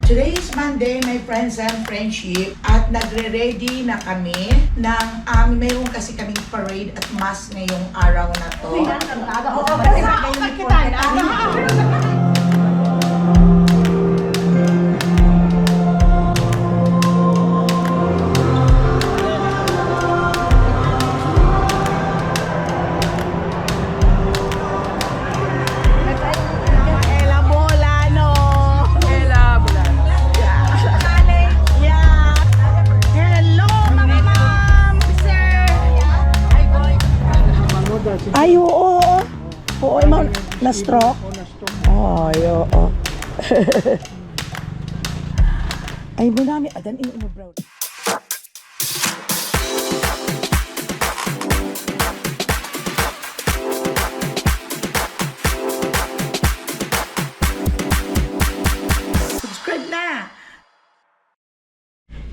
Today is Monday, my friends and friendship, at nagre-ready na kami ng mayroon kasi kaming parade at mass ngayong araw na to. Ay, oo. Oo, na-stroke? Ay, oo. Ay, marami. Adan, ino bro. Subscribe na!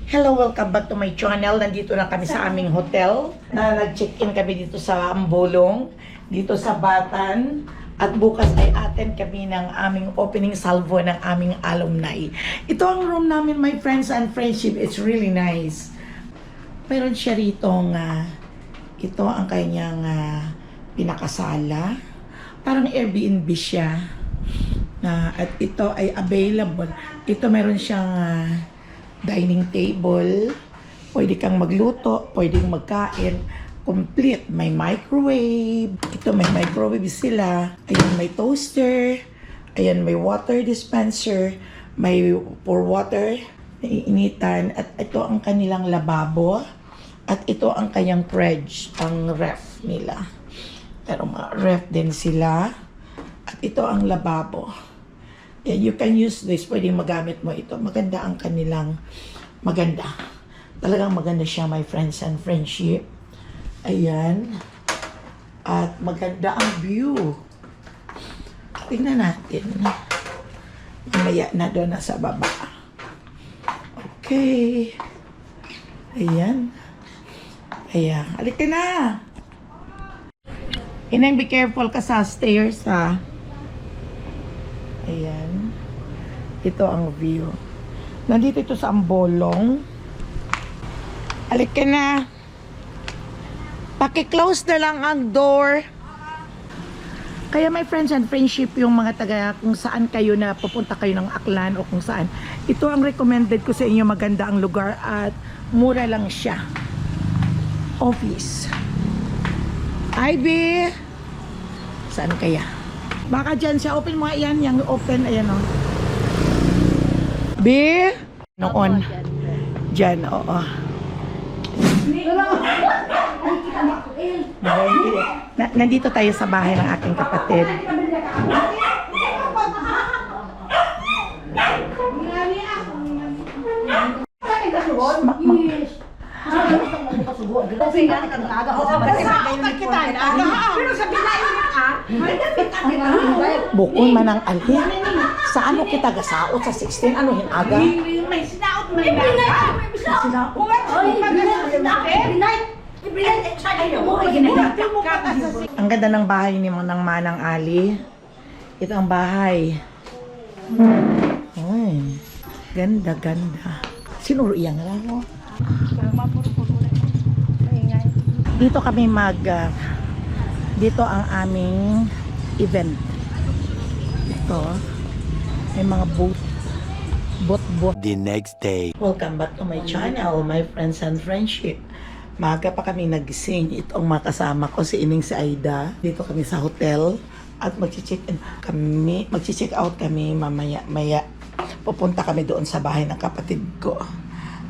Hello, welcome back to my channel. Nandito na kami sa aming hotel na nag-check-in kami dito sa Ambolong, dito sa Batan. At bukas ay attend kami ng aming opening salvo ng aming alumni. Ito ang room namin, my friends and friendship. It's really nice. Meron siya rito ito ang kanyang pinakasala. Parang Airbnb siya. At ito ay available. Ito meron siyang dining table, pwede kang magluto, pwedeng magkain, complete, may microwave, ito may microwave sila, ayan may toaster, ayan may water dispenser, may pour water, naiinitan, at ito ang kanilang lababo, at ito ang kanyang fridge, ang ref nila. Pero mga ref din sila, at ito ang lababo. Yeah, you can use this. Pwedeng magamit mo ito. Maganda ang kanilang, maganda. Talagang maganda siya, my friends and friendship. Ayan. At maganda ang view. Tingnan natin. Mamaya na doon na sa baba. Okay. Ayan. Ayan. Halika na. Inang, be careful ka sa stairs, ha. Ayan. Ito ang view. Nandito ito sa Ambolong. Alik ka na. Paki-close na lang ang door. Kaya my friends and friendship, yung mga taga kung saan kayo na pupunta kayo ng Aklan o kung saan, ito ang recommended ko sa inyo. Maganda ang lugar at mura lang siya. Office. Ivy! Saan kaya? Baka dyan siya, open mo yan, yung open, ayan o. B? Noon. Dyan, oo. Nandito tayo sa bahay ng aking kapatid. Bukon man ang alhin. Sa ano kita gasaot sa 16? Ano hinaga? May sinaot, may sinaot. Ang ganda ng bahay ni ng Manang Ali. Ito ang bahay. Ay, ganda, ganda. Sinuro iyang lang mo. Dito kami dito ang aming event. Ito, may mga booth. The next day. Welcome back to my channel, my friends and friendship. Maaga pa kami nagising. Itong makasama ko, si Ining, si Aida. Dito kami sa hotel at magche-check out kami mamaya. Pupunta kami doon sa bahay ng kapatid ko.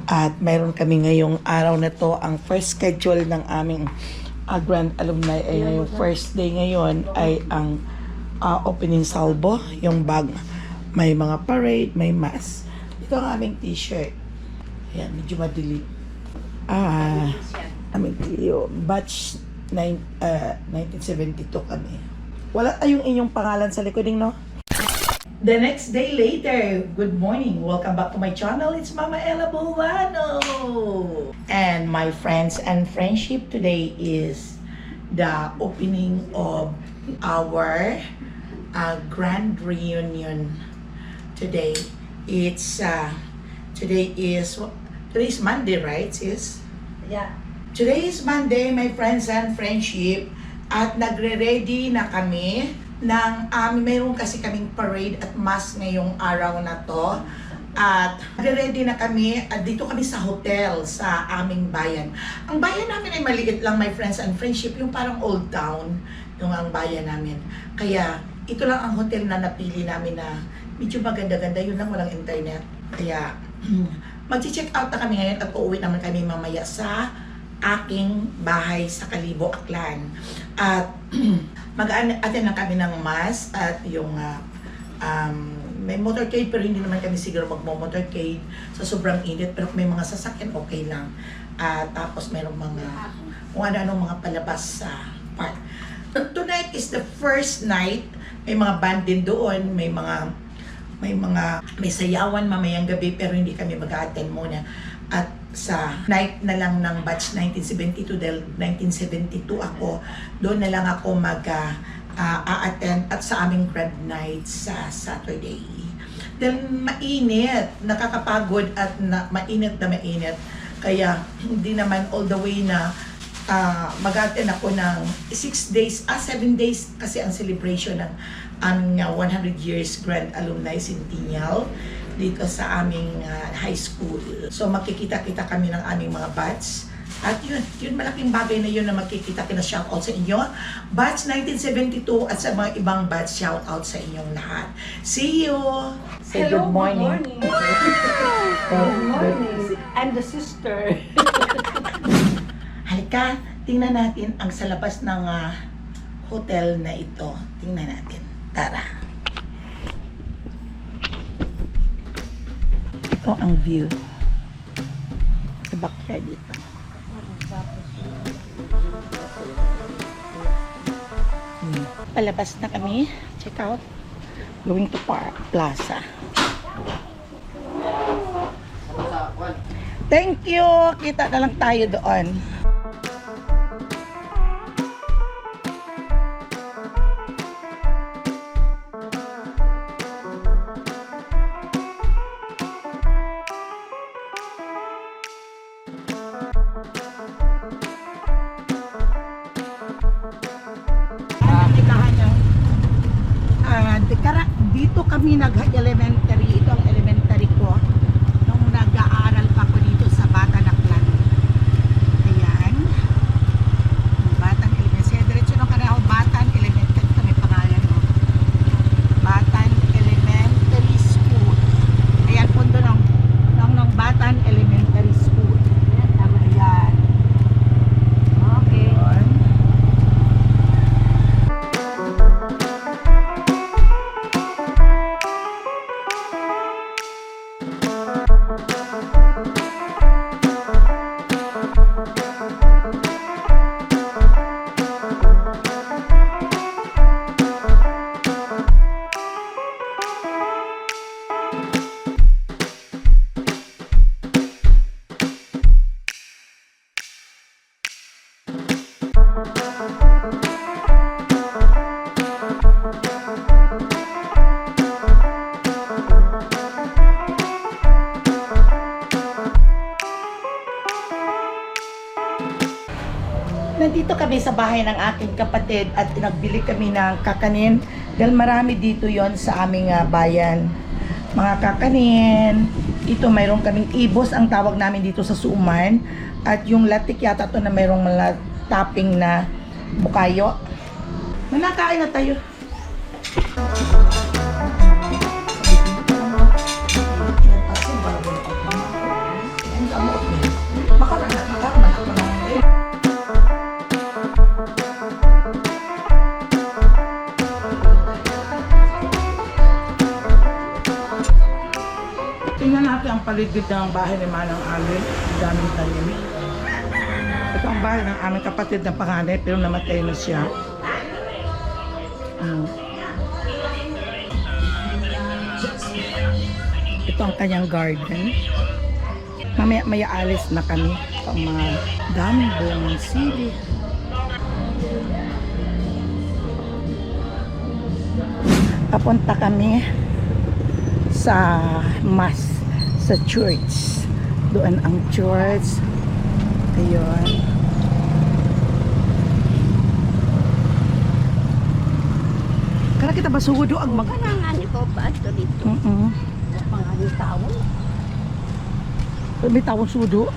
At mayroon kami ngayong araw na to, ang first schedule ng aming Grand Alumni ay ngayong first day ngayon ay ang opening salvo, yung bag. May mga parade, may mass. Ito ang aming t-shirt. Ayan, medyo madilim. Aming batch 1972 kami. Wala tayong inyong pangalan sa likoding, no? The next day later, good morning. Welcome back to my channel. It's Mama Ella Buwano. And my friends and friendship, today is the opening of our grand reunion today. It's today's Monday, right, sis? Yeah. Today is Monday, my friends and friendship, at nagre-ready na kami ng mayroon kasi kaming parade at mass ngayong araw na to. At nagre-ready na kami at dito kami sa hotel sa aming bayan. Ang bayan namin ay maliit lang, my friends and friendship, yung parang old town, yung ang bayan namin. Kaya ito lang ang hotel na napili namin na medyo maganda-ganda, yun lang, walang internet. Kaya mag-check out na kami ngayon at uuwi naman kami mamaya sa aking bahay sa Kalibo, Aklan. At mag-attend lang kami ng mass at yung may motorcade pero hindi naman kami siguro magmo-motorcade sa sobrang init, pero may mga sasakyan okay lang. At tapos mayroong mga kung ano-ano mga palabas sa park. Tonight is the first night. May mga band din doon, may sayawan mamayang gabi pero hindi kami mag-attend muna. At sa night na lang ng batch 1972 dahil 1972 ako, doon na lang ako a-attend at sa aming grad night sa Saturday. Dahil mainit, nakakapagod at mainit na mainit. Kaya hindi naman all the way na mag-attend ako ng 7 days kasi ang celebration ng aming 100 years Grand Alumni Centennial dito sa aming high school. So makikita-kita kami ng aming mga batch. At yun malaking bagay na yun na makikita kita shoutout sa inyo. Batch 1972 at sa mga ibang batch shoutout sa inyong lahat. See you! Say Hello, good morning. Good morning. I'm the sister. Halika, tingnan natin ang sa labas ng hotel na ito. Tingnan natin. Tara. Ito ang view. Sa backyard dito. Palabas na kami. Check out. Going to Plaza. Thank you! Kita na lang tayo doon. Dito kami nag-elementary. Ito ang elementary ko nung nag-aaral pa ko dito sa Batan, Aklan. Ayan. Batan Elementary. Diretso nung kanina ako, Batan Elementary. Ito may pangalan mo. Batan Elementary School. Ayan, pundo ng Batan Elementary School. Ayan. Okay. Ayan. Nandito kami sa bahay ng aking kapatid at nagbili kami ng kakanin dahil marami dito yon sa aming bayan. Mga kakanin, ito mayroon kaming ibos ang tawag namin dito sa Suman, at yung latik yata to na mayroong mga topping na bukayo. Manakain na tayo. Tingnan natin ang paligid ng bahay ni Manang Alin. Daming tanim. Ito ang bahay ng aming kapatid na panganay pero namatay na siya. Ito ang kanyang garden. Mamaya alis na kami. Ito ang mga daming buong sili. Papunta kami sa mass, sa church. Doon ang church. Ayun. Kaya kita ba sudo ang mag... Kanangan ko ba ito dito? Pangalit tao. May tawang sudo.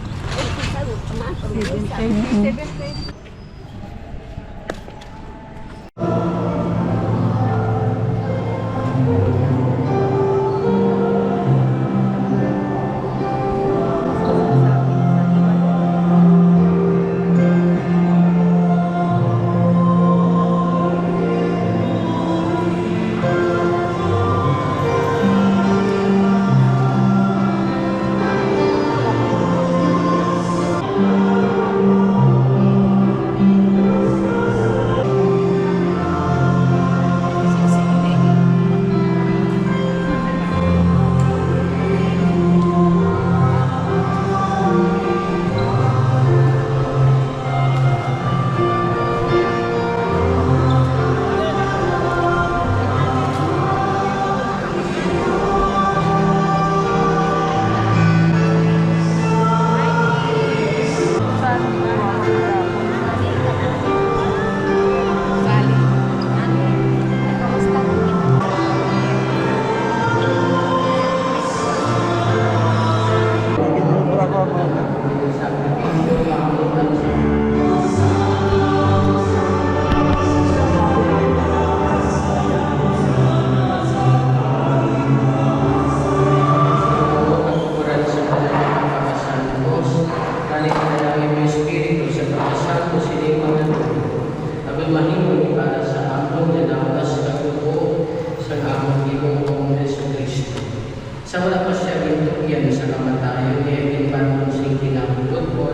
Sa wala pa siya ginto yan sa kamatayo, iyan panong sing kinamulog mo,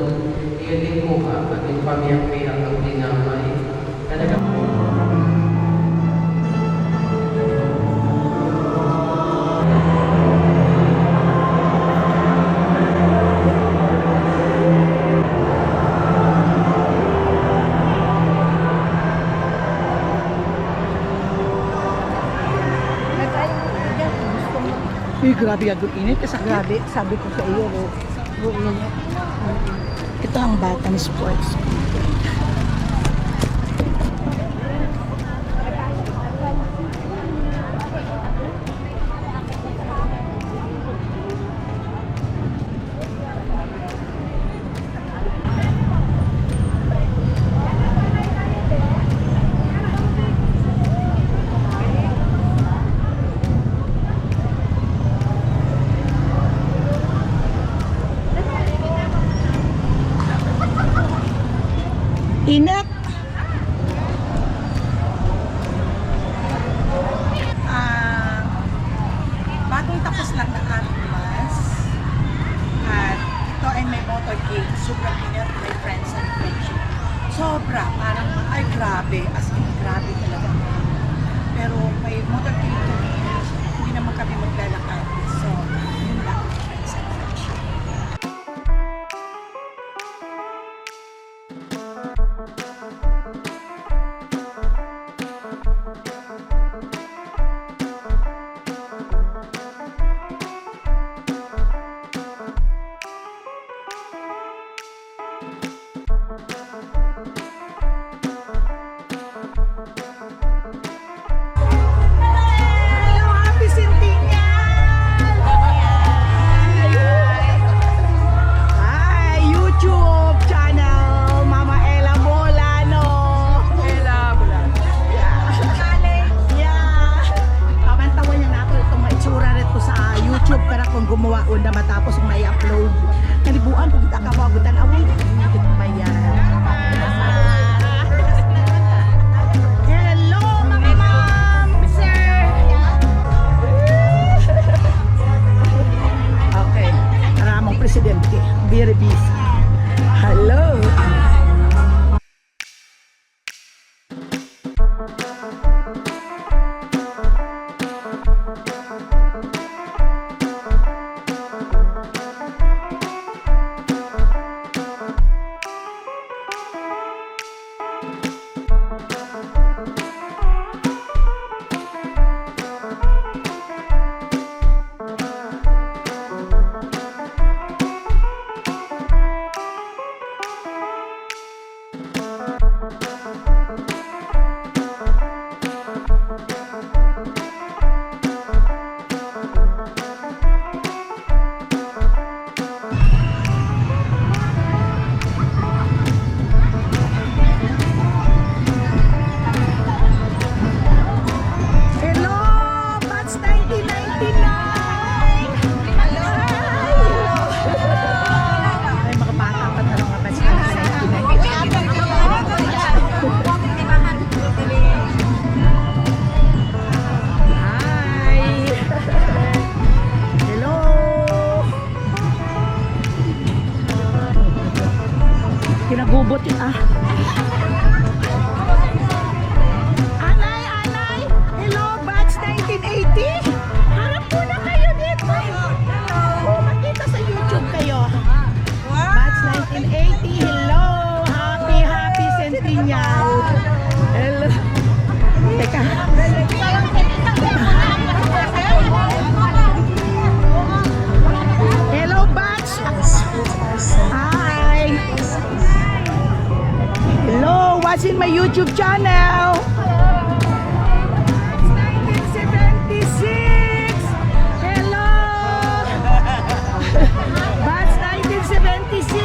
iyan din kuha, at yung pamiyak-piyak ang dinamay. Uy, grabe yan. Init. Kasi Grabe, sabi ko sa iyo, ito ang Batan Sports. Init. Bagong tapos lang na class. At ito ay may motorcade. Sobrang init, my friends and friendship. Sobra. Parang, ay grabe. As in, grabe talaga. Pero may motorcade kami. Hindi naman kami maglalakad. So, yun lang. Friends and friendship. Hello, happy Centennial! Hi, YouTube channel, Mama Ella Bolano. Ella Bolano. Yeah. Kamantawan niya nato itong maitsura nito sa YouTube para kung gumawa una matapos may upload. Kalibuan kung kita kabagutan away. Bayan. Hello, mga ma'am, sir. Okay, maraming presidente. Very busy. Hello. Gubot yun ah. Anay! Hello, batch 1980! Harap po na kayo dito! Oh, makita sa YouTube kayo. Batch 1980, hello! Happy Centennial! Hello! Teka. Hello, batch! Hi! Hello, watching my YouTube channel. 1976. Hello. Batch 1976.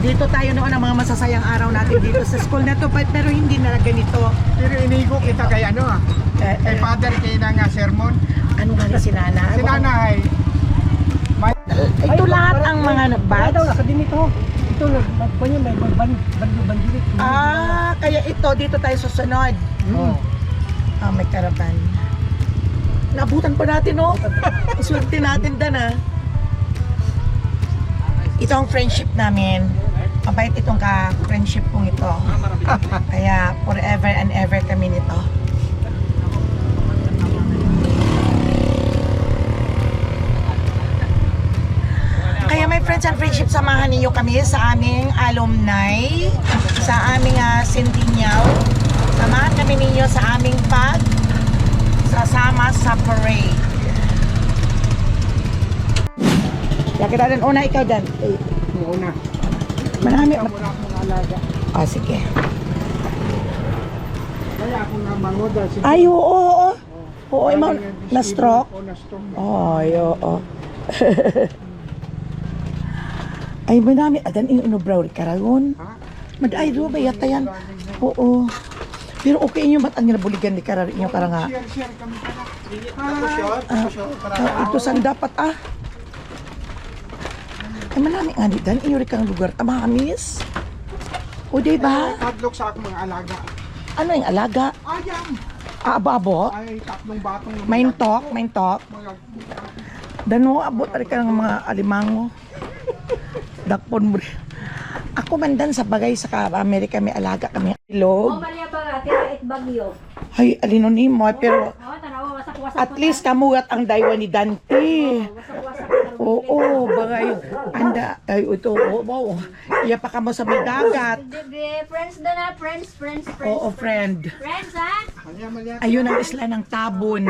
Dito tayo noon ang mga masasayang araw natin dito sa school na to, pero hindi na ganito. Pero inigo kita kay ano ah. Kay father kay na nga sermon. Ano nga ni si Nana? Si nanay. Ito lahat ang mga batch? Akademi to. Ito nagpanyo may bandit. Ah, kaya ito, dito tayo susunod. Oh. Ah, may karaban. Nabutan pa natin, no? Swerte natin dan, ah. Ito ang friendship namin. Mabait itong ka-friendship kong ito. Kaya forever and ever kami nito. Kaya my friends and friendship, samahan ninyo kami sa aming alumni, sa aming centennial. Samahan kami ninyo sa aming sasama sa parade. Kaya kita dan una, ikaw dan. Muna. Marami. Wala akong alaga. Ah, sige. Kaya ako nga mangoda. Ay, oo. Oo, na-stroke. Oo, na-stroke. Ay, oo. Ay, marami. Adan yung inubraw karagon. Ha? Maday do ba yata yan? Oo. Pero okay inyo ba't ang nabuligan ni karar inyo karanga? Share kami pala. Ito saan dapat Ay, malami nga di dan. Inyo rin kang lugar. Tamamis. O, diba? Padlock sa akong mga alaga. Ano yung alaga? Ayam! Abo-abo? Ay, tatlong batong. Main talk. Dano, abot rin ka ng mga alimango. Dakpon mo rin. Ako man dan sa bagay sa Amerika may alaga kami. Ilog. Maria ba tira it bagyo. Ay, alino ni mo. Pero Tanawa wasak-wasak. at least kamugat ang daywa ni Dante. Wasak-wasak. Oo, bagay. Anda, ay ito, wow. Iya pa ka mo sa may dagat. Friends na friends. Oo, friend. Friends ha? Malya. Ayun ang isla ng Tabon.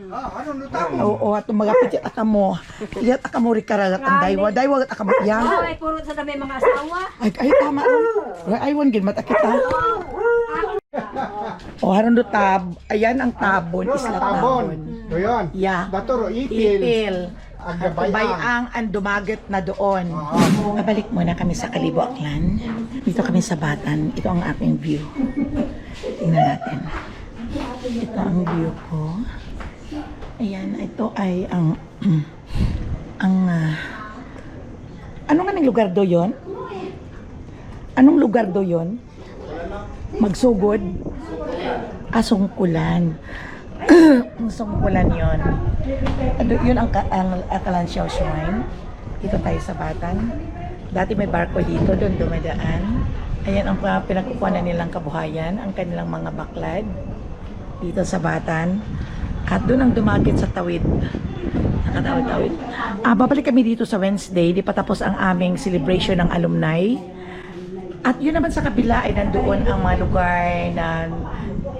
Ano tamo? Oo, at magapit at mo. Iyat mo rin karagat ang daywa. Daywa at mo iya. Ay, puro sa dami mga asawa. Ay, tama ron. Ay, wan gin mata kita. O, haron do ayan ang Tabon, isla Tabon. Doon. Yeah. Datoro, ipil. Ipil. Agbayang. Bayang ang dumagat na doon. Pabalik muna kami sa Kalibo Aklan. Dito kami sa Batan. Ito ang aking view. Tingnan natin. Ito ang view ko. Ayan, ito ay ang ano nga ng lugar do yon? Anong lugar do yon? Magsugod? Sungkulan. Ang sungkulan yon. Yun ang Akalansiaw Shrine. Dito tayo sa Batan. Dati may barko dito, doon dumadaan. Ayan ang pinagkukuhanan nilang kabuhayan, ang kanilang mga baklad dito sa Batan. At doon ang dumagit sa tawid. Nakatawid-tawid. Babalik kami dito sa Wednesday. Di pa tapos ang aming celebration ng alumni. At yun naman sa kabila ay nandoon ang mga lugar na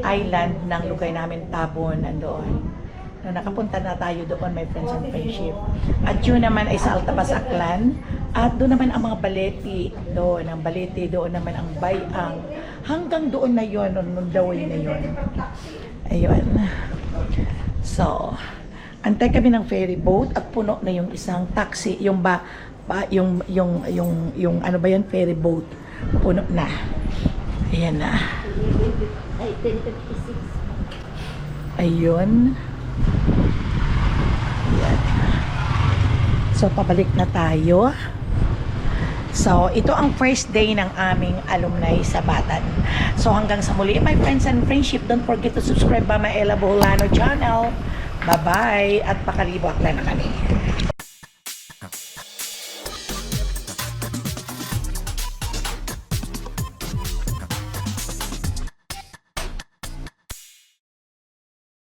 island ng lugar namin, Tabon, nandoon. No, nakapunta na tayo doon, my friends and friendship. At yun naman ay sa Altabas, Aklan. At doon naman ang mga baleti doon. Ang baleti doon naman ang bayang. Hanggang doon na yun, nung daway na yun. Ayun. So, antay kami ng ferry boat at puno na yung isang taxi, yung ano ba yan, ferry boat. Puno na. Ayan na. Ay, 10:56. Ayun. Ayan. So, pabalik na tayo. So, ito ang first day ng aming alumni sa Batan. So, hanggang sa muli, my friends and friendship, don't forget to subscribe by my Ella Boholano channel. Bye-bye! At Pakalibo Aklan na kami.